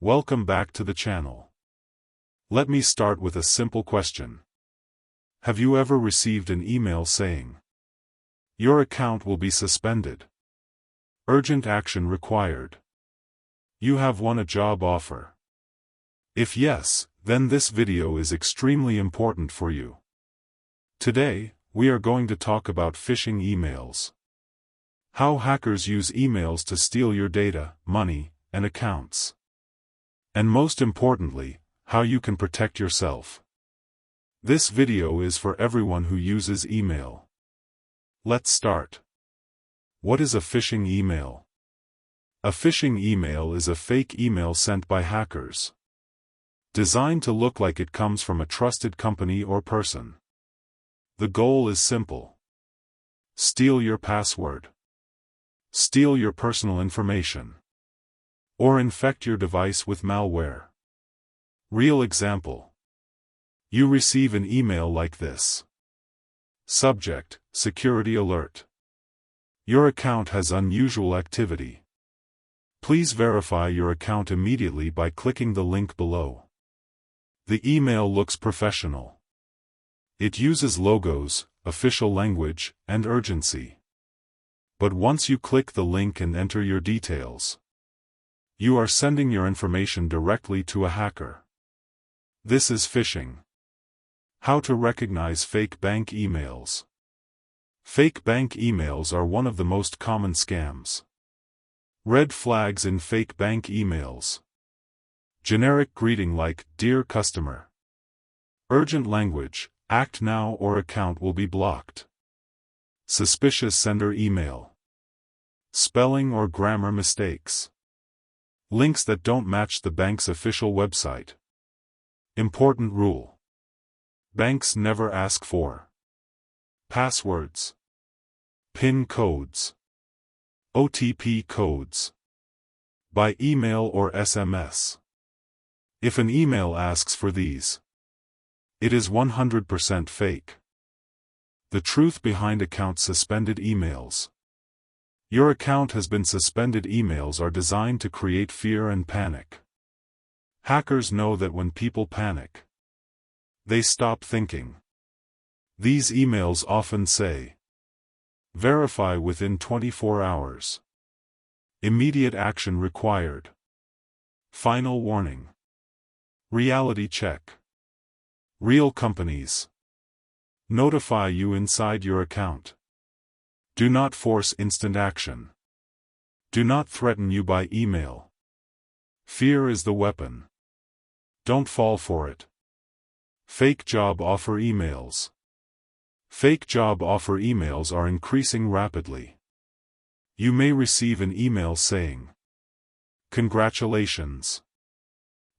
Welcome back to the channel. Let me start with a simple question. Have you ever received an email saying, "Your account will be suspended. Urgent action required. You have won a job offer"? If yes, then this video is extremely important for you. Today, we are going to talk about phishing emails. How hackers use emails to steal your data, money, and accounts. And most importantly, how you can protect yourself. This video is for everyone who uses email. Let's start. What is a phishing email? A phishing email is a fake email sent by hackers, designed to look like it comes from a trusted company or person. The goal is simple. Steal your password. Steal your personal information. Or infect your device with malware. Real example. You receive an email like this. Subject: Security Alert. Your account has unusual activity. Please verify your account immediately by clicking the link below. The email looks professional. It uses logos, official language, and urgency. But once you click the link and enter your details, you are sending your information directly to a hacker. This is phishing. How to recognize fake bank emails. Fake bank emails are one of the most common scams. Red flags in fake bank emails. Generic greeting like, "Dear customer." Urgent language, "Act now or account will be blocked." Suspicious sender email. Spelling or grammar mistakes. Links that don't match the bank's official website. Important rule. Banks never ask for passwords, PIN codes, OTP codes by email or SMS. If an email asks for these, it is 100% fake. The truth behind account suspended emails. Your account has been suspended. Emails are designed to create fear and panic. Hackers know that when people panic, they stop thinking. These emails often say, "Verify within 24 hours. Immediate action required. Final warning. Reality check." Real companies notify you inside your account. Do not force instant action. Do not threaten you by email. Fear is the weapon. Don't fall for it. Fake job offer emails. Fake job offer emails are increasing rapidly. You may receive an email saying, "Congratulations.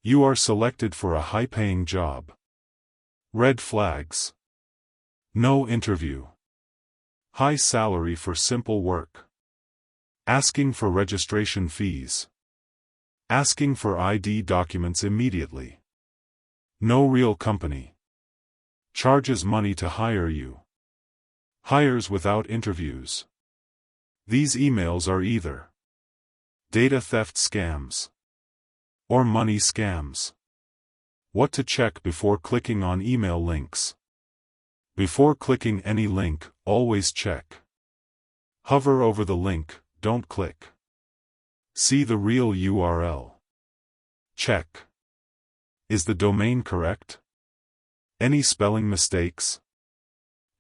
You are selected for a high-paying job." Red flags. No interview. High salary for simple work. Asking for registration fees. Asking for ID documents immediately. No real company. Charges money to hire you. Hires without interviews. These emails are either data theft scams or money scams. What to check before clicking on email links. Before clicking any link, always check. Hover over the link, don't click. See the real URL. Check. Is the domain correct? Any spelling mistakes?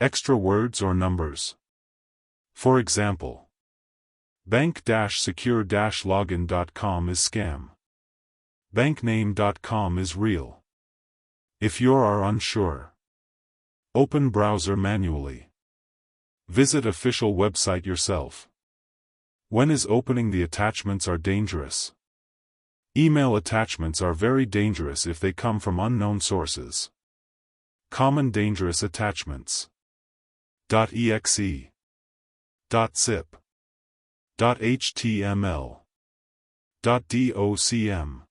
Extra words or numbers? For example, bank-secure-login.com is scam. Bankname.com is real. If you are unsure, open browser manually. Visit official website yourself. When is opening the attachments are dangerous? Email attachments are very dangerous if they come from unknown sources. Common dangerous attachments: .exe, .zip, .html, .docm,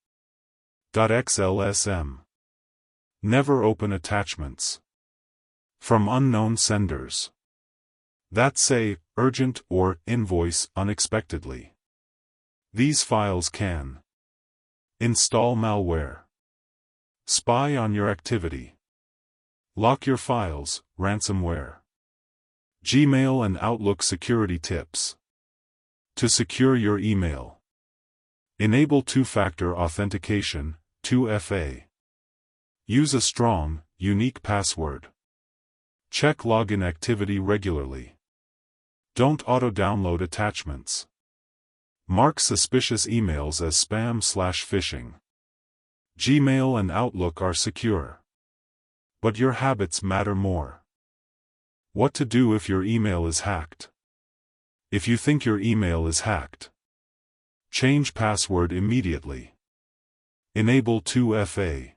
.xlsm. Never open attachments from unknown senders that say, "urgent" or "invoice" unexpectedly. These files can Install malware. Spy on your activity. Lock your files, ransomware. Gmail and Outlook security tips. To secure your email. Enable two-factor authentication, 2FA. Use a strong, unique password. Check login activity regularly. Don't auto-download attachments. Mark suspicious emails as spam/phishing. Gmail and Outlook are secure. But your habits matter more. What to do if your email is hacked? If you think your email is hacked, change password immediately. Enable 2FA.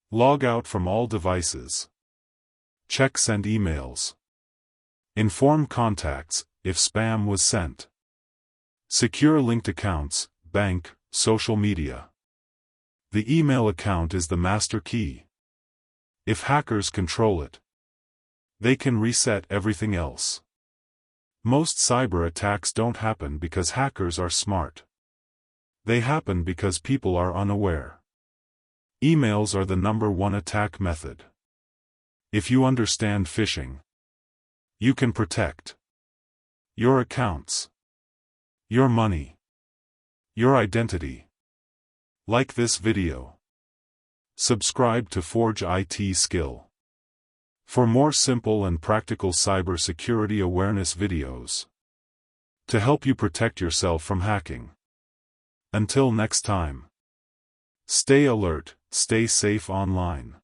Log out from all devices. Check sent emails. Inform contacts if spam was sent. Secure linked accounts, bank, social media. The email account is the master key. If hackers control it, they can reset everything else. Most cyber attacks don't happen because hackers are smart. They happen because people are unaware. Emails are the #1 attack method. If you understand phishing, you can protect your accounts, your money, your identity. Like this video. Subscribe to Forge IT Skill for more simple and practical cybersecurity awareness videos to help you protect yourself from hacking. Until next time, stay alert, stay safe online.